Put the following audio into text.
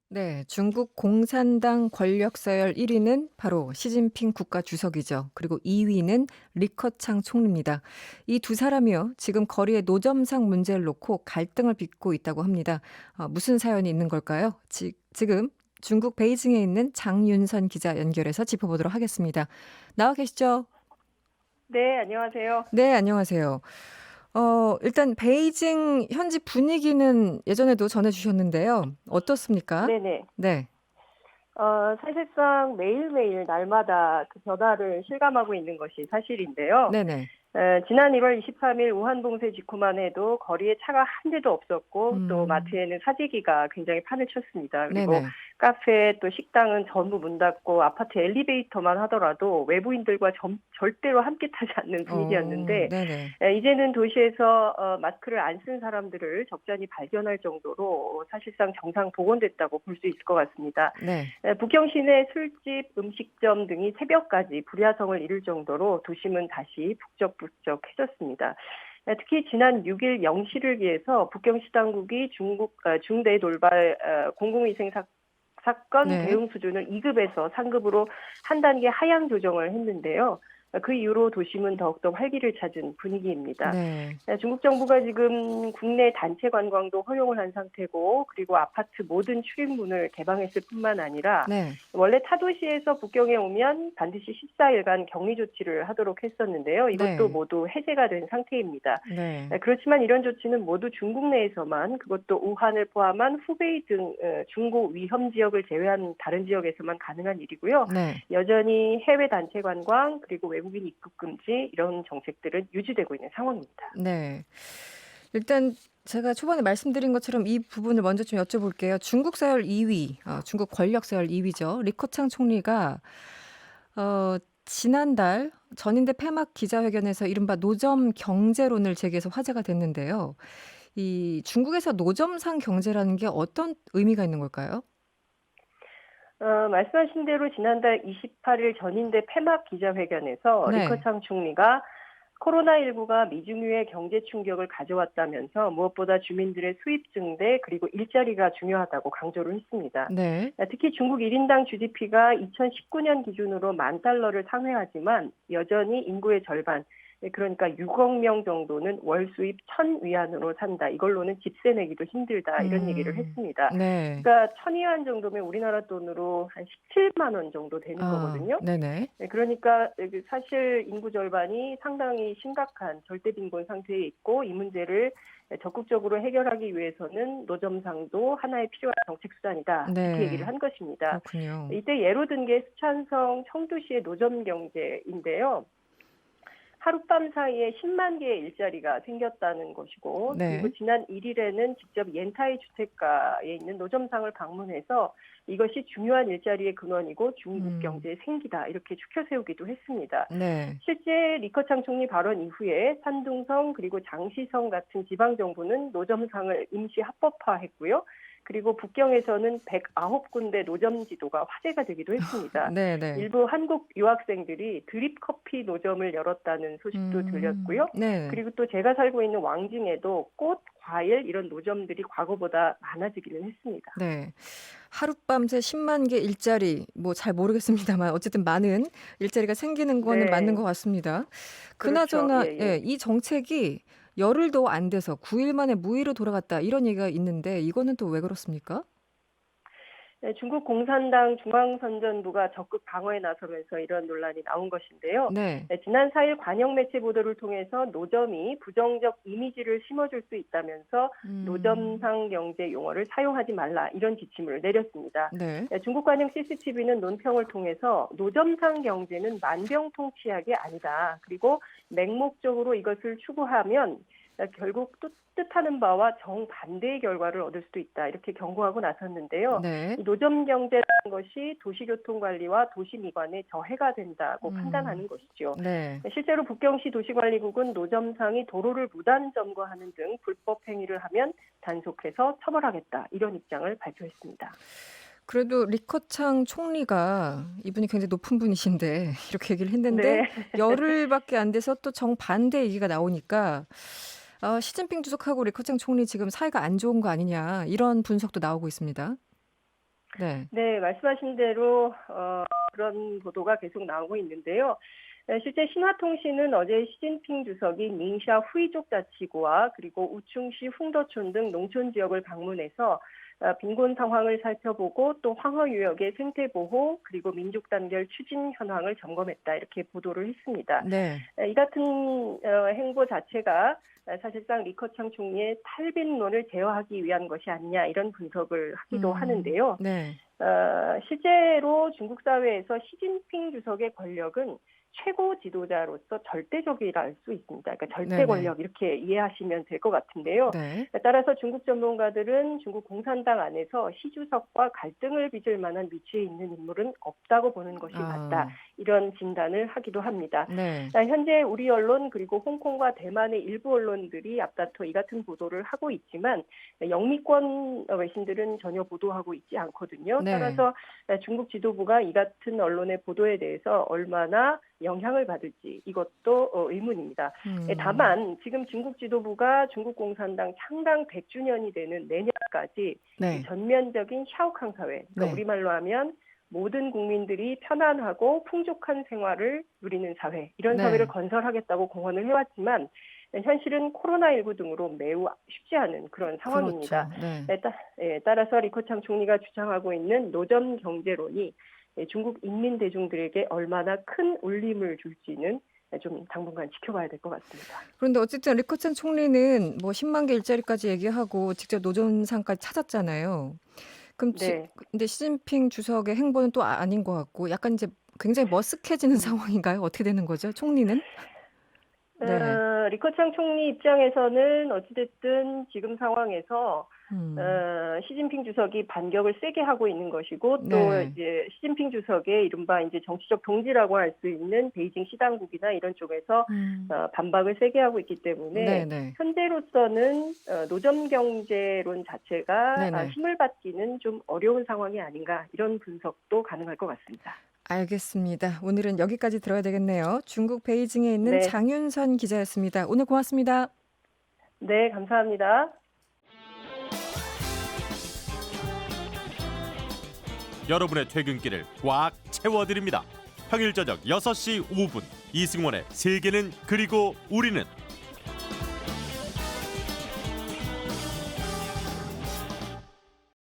네, 중국 공산당 권력 서열 1위는 바로 시진핑 국가 주석이죠. 그리고 2위는 리커창 총리입니다. 이 두 사람이요, 지금 거리의 노점상 문제를 놓고 갈등을 빚고 있다고 합니다. 무슨 사연이 있는 걸까요? 지금 중국 베이징에 있는 장윤선 기자 연결해서 짚어보도록 하겠습니다. 나와 계시죠? 네, 안녕하세요. 네, 안녕하세요. 일단 베이징 현지 분위기는 예전에도 전해주셨는데요. 어떻습니까? 네네. 네, 사실상 매일매일 날마다 그 변화를 실감하고 있는 것이 사실인데요. 네네. 지난 1월 23일 우한 봉쇄 직후만 해도 거리에 차가 한 대도 없었고 또 음. 마트에는 사재기가 굉장히 판을 쳤습니다. 그리고 네네. 카페 또 식당은 전부 문 닫고 아파트 엘리베이터만 하더라도 외부인들과 절대로 함께 타지 않는 분위기였는데 네네. 이제는 도시에서 마스크를 안 쓴 사람들을 적잖이 발견할 정도로 사실상 정상 복원됐다고 볼 수 있을 것 같습니다. 네. 북경 시내 술집, 음식점 등이 새벽까지 불야성을 이룰 정도로 도심은 다시 북적북적해졌습니다. 특히 지난 6일 0시를 기해서 북경시 당국이 중대 돌발 공공위생 사건 네. 대응 수준을 2급에서 3급으로 한 단계 하향 조정을 했는데요. 그 이후로 도심은 더욱더 활기를 찾은 분위기입니다. 네. 중국 정부가 지금 국내 단체 관광도 허용을 한 상태고 그리고 아파트 모든 출입문을 개방했을 뿐만 아니라 네. 원래 타도시에서 북경에 오면 반드시 14일간 격리 조치를 하도록 했었는데요. 이것도 네. 모두 해제가 된 상태입니다. 네. 그렇지만 이런 조치는 모두 중국 내에서만 그것도 우한을 포함한 후베이 등 중고 위험 지역을 제외한 다른 지역에서만 가능한 일이고요. 네. 여전히 해외 단체 관광 그리고 외국인 입국 금지 이런 정책들은 유지되고 있는 상황입니다. 네. 일단 제가 초반에 말씀드린 것처럼 이 부분을 먼저 좀 여쭤볼게요. 중국 서열 2위, 중국 권력 서열 2위죠. 리커창 총리가 지난달 전인대 폐막 기자회견에서 이른바 노점 경제론을 제기해서 화제가 됐는데요. 이 중국에서 노점상 경제라는 게 어떤 의미가 있는 걸까요? 말씀하신 대로 지난달 28일 전인대 폐막 기자회견에서 네. 리커창 총리가 코로나19가 미중유의 경제 충격을 가져왔다면서 무엇보다 주민들의 수입 증대 그리고 일자리가 중요하다고 강조를 했습니다. 네. 특히 중국 1인당 GDP가 2019년 기준으로 10,000달러를 상회하지만 여전히 인구의 절반, 그러니까 6억 명 정도는 월 수입 1,000위안으로 산다. 이걸로는 집세 내기도 힘들다. 이런 얘기를 음. 했습니다. 네. 그러니까 1,000위안 정도면 우리나라 돈으로 한 17만 원 정도 되는 거거든요. 네네. 네, 그러니까 사실 인구 절반이 상당히 심각한 절대빈곤 상태에 있고 이 문제를 적극적으로 해결하기 위해서는 노점상도 하나의 필요한 정책 수단이다. 이렇게 얘기를 네. 한 것입니다. 그렇군요. 이때 예로 든 게 수찬성 청두시의 노점 경제인데요. 하룻밤 사이에 10만 개의 일자리가 생겼다는 것이고 그리고 네. 지난 1일에는 직접 옌타이 주택가에 있는 노점상을 방문해서 이것이 중요한 일자리의 근원이고 중국 음. 경제의 생기다 이렇게 추켜 세우기도 했습니다. 네. 실제 리커창 총리 발언 이후에 산둥성 그리고 장시성 같은 지방정부는 노점상을 임시 합법화했고요. 그리고 북경에서는 109군데 노점 지도가 화제가 되기도 했습니다. 네네. 일부 한국 유학생들이 드립 커피 노점을 열었다는 소식도 들렸고요. 네. 그리고 또 제가 살고 있는 왕징에도 꽃, 과일 이런 노점들이 과거보다 많아지기는 했습니다. 네. 하룻밤새 10만 개 일자리 뭐 잘 모르겠습니다만 어쨌든 많은 일자리가 생기는 거는 맞는 네, 것 같습니다. 그렇죠. 그나저나 예, 예. 예, 이 정책이 열흘도 안 돼서 9일 만에 무위로 돌아갔다 이런 얘기가 있는데 이거는 또 왜 그렇습니까? 네, 중국 공산당 중앙선전부가 적극 방어에 나서면서 이런 논란이 나온 것인데요. 네. 네, 지난 4일 관영 매체 보도를 통해서 노점이 부정적 이미지를 심어줄 수 있다면서 음. 노점상 경제 용어를 사용하지 말라 이런 지침을 내렸습니다. 네. 네, 중국 관영 CCTV는 논평을 통해서 노점상 경제는 만병통치약이 아니다. 그리고 맹목적으로 이것을 추구하면 결국 또 뜻하는 바와 정반대의 결과를 얻을 수도 있다. 이렇게 경고하고 나섰는데요. 네. 이 노점 경제라는 것이 도시교통 관리와 도시 미관에 저해가 된다고 음. 판단하는 것이죠. 네. 실제로 북경시 도시관리국은 노점상이 도로를 무단 점거하는 등 불법 행위를 하면 단속해서 처벌하겠다. 이런 입장을 발표했습니다. 그래도 리커창 총리가 이분이 굉장히 높은 분이신데 이렇게 얘기를 했는데 네. 열흘밖에 안 돼서 또 정반대 얘기가 나오니까 시진핑 주석하고 리커창 총리 지금 사이가 안 좋은 거 아니냐 이런 분석도 나오고 있습니다. 네. 네, 말씀하신 대로 그런 보도가 계속 나오고 있는데요. 실제 신화통신은 어제 시진핑 주석이 닝샤 후이족 자치구와 그리고 우충시 흥더촌 등 농촌 지역을 방문해서 빈곤 상황을 살펴보고 또 황허유역의 생태 보호 그리고 민족 단결 추진 현황을 점검했다 이렇게 보도를 했습니다. 네. 이 같은 행보 자체가 사실상 리커창 총리의 탈빈론을 제어하기 위한 것이 아니냐 이런 분석을 하기도 하는데요. 네. 실제로 중국 사회에서 시진핑 주석의 권력은 최고 지도자로서 절대적이라 할 수 있습니다. 그러니까 절대 네네. 권력 이렇게 이해하시면 될 것 같은데요. 네. 따라서 중국 전문가들은 중국 공산당 안에서 시 주석과 갈등을 빚을 만한 위치에 있는 인물은 없다고 보는 것이 맞다. 이런 진단을 하기도 합니다. 네. 현재 우리 언론 그리고 홍콩과 대만의 일부 언론들이 앞다퉈 이 같은 보도를 하고 있지만 영미권 외신들은 전혀 보도하고 있지 않거든요. 네. 따라서 중국 지도부가 이 같은 언론의 보도에 대해서 얼마나 영향을 받을지 이것도 의문입니다. 다만 지금 중국 지도부가 중국 공산당 창당 100주년이 되는 내년까지 네. 전면적인 샤오캉 사회, 그러니까 네. 우리말로 하면 모든 국민들이 편안하고 풍족한 생활을 누리는 사회, 이런 네. 사회를 건설하겠다고 공언을 해왔지만 현실은 코로나19 등으로 매우 쉽지 않은 그런 상황입니다. 그렇죠. 네. 따라서 리커창 총리가 주장하고 있는 노점 경제론이 중국 인민 대중들에게 얼마나 큰 울림을 줄지는 좀 당분간 지켜봐야 될 것 같습니다. 그런데 어쨌든 리커창 총리는 뭐 10만 개 일자리까지 얘기하고 직접 노점상까지 찾았잖아요. 그럼 네. 근데 시진핑 주석의 행보는 또 아닌 것 같고 약간 이제 굉장히 머쓱해지는 상황인가요? 어떻게 되는 거죠? 총리는? 네. 리커창 총리 입장에서는 어찌됐든 지금 상황에서 시진핑 주석이 반격을 세게 하고 있는 것이고 또 네. 이제 시진핑 주석의 이른바 이제 정치적 동지라고 할 수 있는 베이징 시당국이나 이런 쪽에서 반박을 세게 하고 있기 때문에 네네. 현재로서는 노점 경제론 자체가 네네. 힘을 받기는 좀 어려운 상황이 아닌가 이런 분석도 가능할 것 같습니다. 알겠습니다. 오늘은 여기까지 들어야 되겠네요. 중국 베이징에 있는 네. 장윤선 기자였습니다. 오늘 고맙습니다. 네, 감사합니다. 여러분의 퇴근길을 꽉 채워드립니다. 평일 저녁 6시 5분 이승원의 세계는 그리고 우리는